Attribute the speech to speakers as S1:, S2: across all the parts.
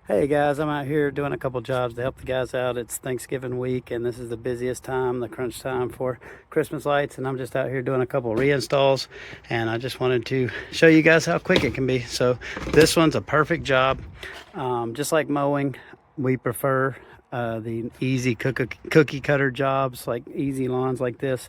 S1: Hey guys, I'm out here doing a couple jobs to help the guys out. It's Thanksgiving week and this is the busiest time, the crunch time for Christmas lights, and I'm just out here doing a couple reinstalls, and I just wanted to show you guys how quick it can be. So this one's a perfect job. Just like mowing, we prefer the easy cookie cutter jobs, like easy lawns like this.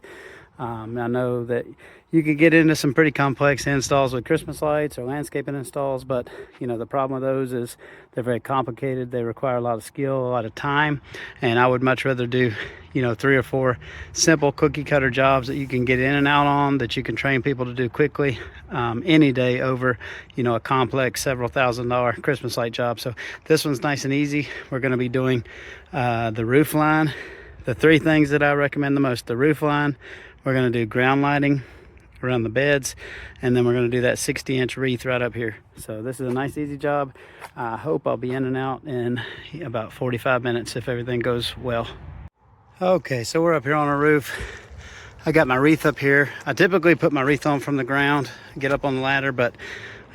S1: I know that you could get into some pretty complex installs with Christmas lights or landscaping installs, but you know, the problem with those is they're very complicated. They require a lot of skill, a lot of time, and I would much rather do, you know, 3 or 4 simple cookie cutter jobs that you can get in and out on, that you can train people to do quickly, any day over, you know, a complex several $1,000 Christmas light job. So this one's nice and easy. We're going to be doing the roof line. The 3 things that I recommend the most: the roof line, we're going to do ground lighting around the beds, and then we're going to do that 60-inch wreath right up here. So this is a nice easy job. I hope I'll be in and out in about 45 minutes if everything goes well. Okay, so we're up here on a roof. I got my wreath up here. I typically put my wreath on from the ground, get up on the ladder, but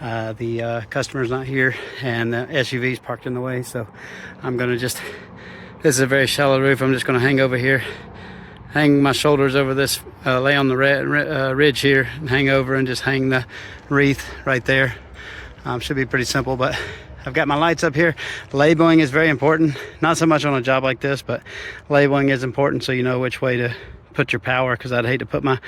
S1: the customer's not here and the SUV's parked in the way, so I'm going to just, this is a very shallow roof, I'm just going to hang over here, hang my shoulders over this, lay on the ridge here and hang over and just hang the wreath right there. Should be pretty simple, but I've got my lights up here. Labeling is very important, not so much on a job like this, but labeling is important so you know which way to put your power, because I'd hate to put my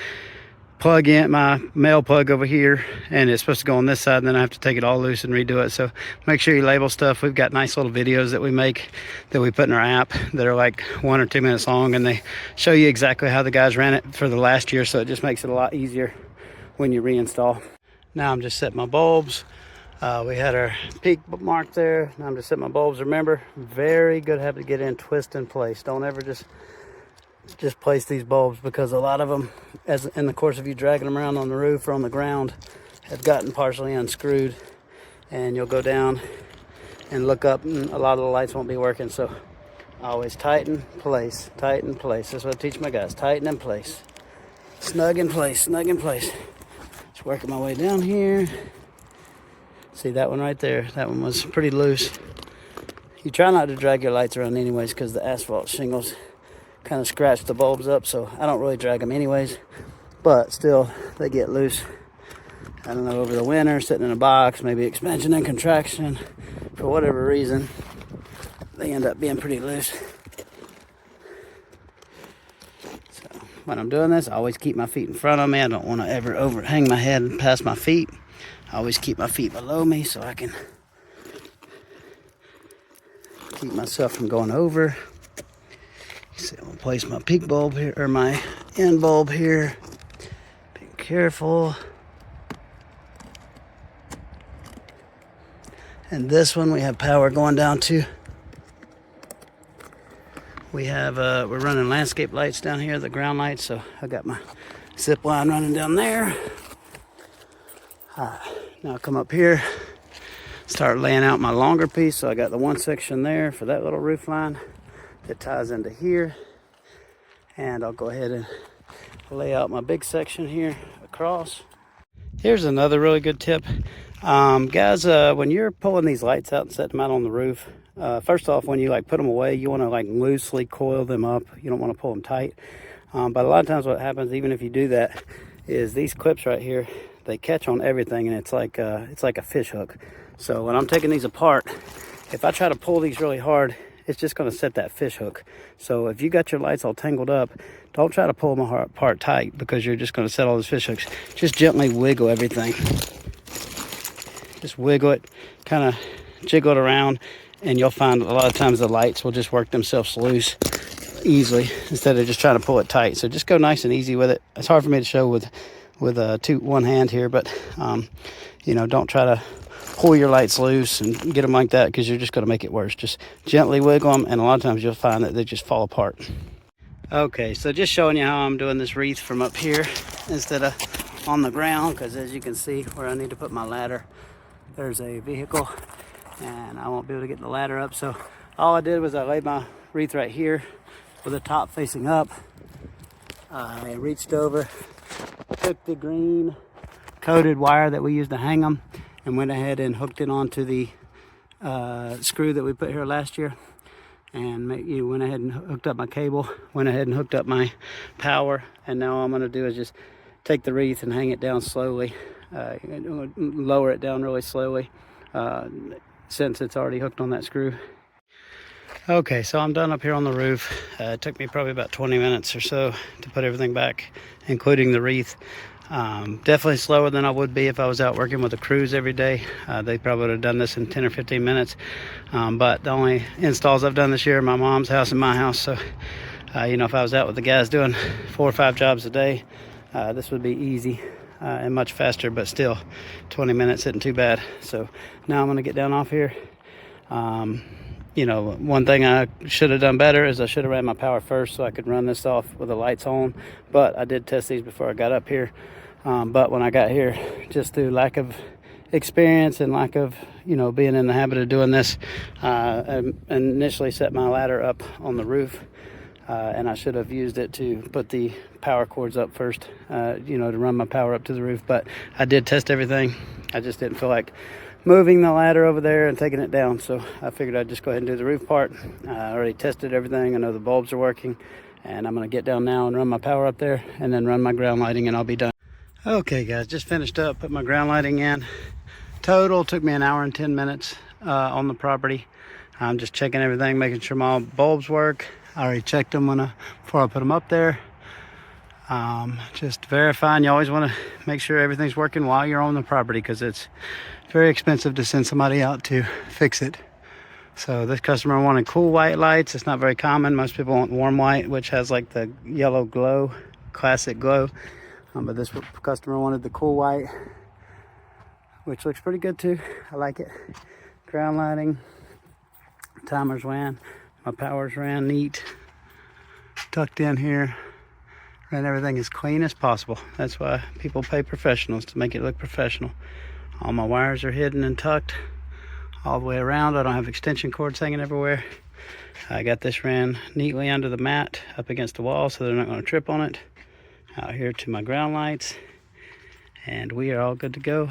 S1: plug in, my male plug over here, and it's supposed to go on this side, and then I have to take it all loose and redo it. So make sure you label stuff. We've got nice little videos that we make, that we put in our app, that are like 1 or 2 minutes long, and they show you exactly how the guys ran it for the last year, so it just makes it a lot easier when you reinstall. Now I'm just setting my bulbs. We had our peak mark there. Now I'm just setting my bulbs. Remember, very good habit to get in, twist, and place. Don't ever just place these bulbs, because a lot of them, as in the course of you dragging them around on the roof or on the ground, have gotten partially unscrewed, and you'll go down and look up and a lot of the lights won't be working. So always tighten, place, tighten, place. That's what I teach my guys: tighten and place, snug in place, snug in place. Just working my way down here. See that one right there? That one was pretty loose. You try not to drag your lights around anyways, because the asphalt shingles kind of scratch the bulbs up, so I don't really drag them anyways, but still they get loose. I don't know, over the winter, sitting in a box, maybe expansion and contraction, for whatever reason, they end up being pretty loose. So when I'm doing this, I always keep my feet in front of me. I don't want to ever overhang my head past my feet. I always keep my feet below me so I can keep myself from going over. So I'm gonna place my peak bulb here, or my end bulb here. Be careful. And this one we have power going down to. We have we're running landscape lights down here, the ground lights. So I got my zip line running down there. All right, now I'll come up here, start laying out my longer piece. So I got the one section there for that little roof line that ties into here, and I'll go ahead and lay out my big section here across. Here's another really good tip, guys. When you're pulling these lights out and setting them out on the roof, first off, when you like put them away, you want to like loosely coil them up. You don't want to pull them tight. But a lot of times what happens, even if you do that, is these clips right here, they catch on everything, and it's like a fish hook. So when I'm taking these apart, if I try to pull these really hard, it's just going to set that fish hook. So if you got your lights all tangled up, don't try to pull them apart tight, because you're just going to set all those fish hooks. Just gently wiggle everything. Just wiggle it, kind of jiggle it around, and you'll find a lot of times the lights will just work themselves loose easily instead of just trying to pull it tight. So just go nice and easy with it. It's hard for me to show with one hand here, but you know, don't try to pull your lights loose and get them like that, because you're just going to make it worse. Just gently wiggle them, and a lot of times you'll find that they just fall apart. Okay, so just showing you how I'm doing this wreath from up here instead of on the ground, because as you can see where I need to put my ladder, there's a vehicle and I won't be able to get the ladder up. So all I did was I laid my wreath right here with the top facing up. I reached over, took the green coated wire that we used to hang them, and went ahead and hooked it onto the screw that we put here last year, and went ahead and hooked up my cable, went ahead and hooked up my power, and now all I'm going to do is just take the wreath and hang it down slowly, lower it down really slowly, since it's already hooked on that screw. Okay, so I'm done up here on the roof. It took me probably about 20 minutes or so to put everything back, including the wreath. Definitely slower than I would be if I was out working with the crews every day. They probably would have done this in 10 or 15 minutes. But the only installs I've done this year are my mom's house and my house. So, if I was out with the guys doing 4 or 5 jobs a day, this would be easy and much faster, but still 20 minutes isn't too bad. So now I'm gonna get down off here. One thing I should have done better is I should have ran my power first so I could run this off with the lights on, but I did test these before I got up here. But when I got here, just through lack of experience and lack of being in the habit of doing this, I initially set my ladder up on the roof, and I should have used it to put the power cords up first, to run my power up to the roof. But I did test everything. I just didn't feel like moving the ladder over there and taking it down, so I figured I'd just go ahead and do the roof part. I already tested everything. I know the bulbs are working, and I'm going to get down now and run my power up there and then run my ground lighting, and I'll be done. Okay guys, just finished up, put my ground lighting in. Total took me 1 hour and 10 minutes on the property. I'm just checking everything, making sure my bulbs work. I already checked them before I put them up there. Just verifying. You always want to make sure everything's working while you're on the property, because it's very expensive to send somebody out to fix it. So this customer wanted cool white lights. It's not very common. Most people want warm white, which has like the yellow glow, classic glow. But this customer wanted the cool white, which looks pretty good too. I like it. Ground lighting, timers ran, my powers ran neat, tucked in here. And everything as clean as possible. That's why people pay professionals, to make it look professional. All my wires are hidden and tucked all the way around. I don't have extension cords hanging everywhere. I got this ran neatly under the mat up against the wall so they're not going to trip on it. Out here to my ground lights, and we are all good to go.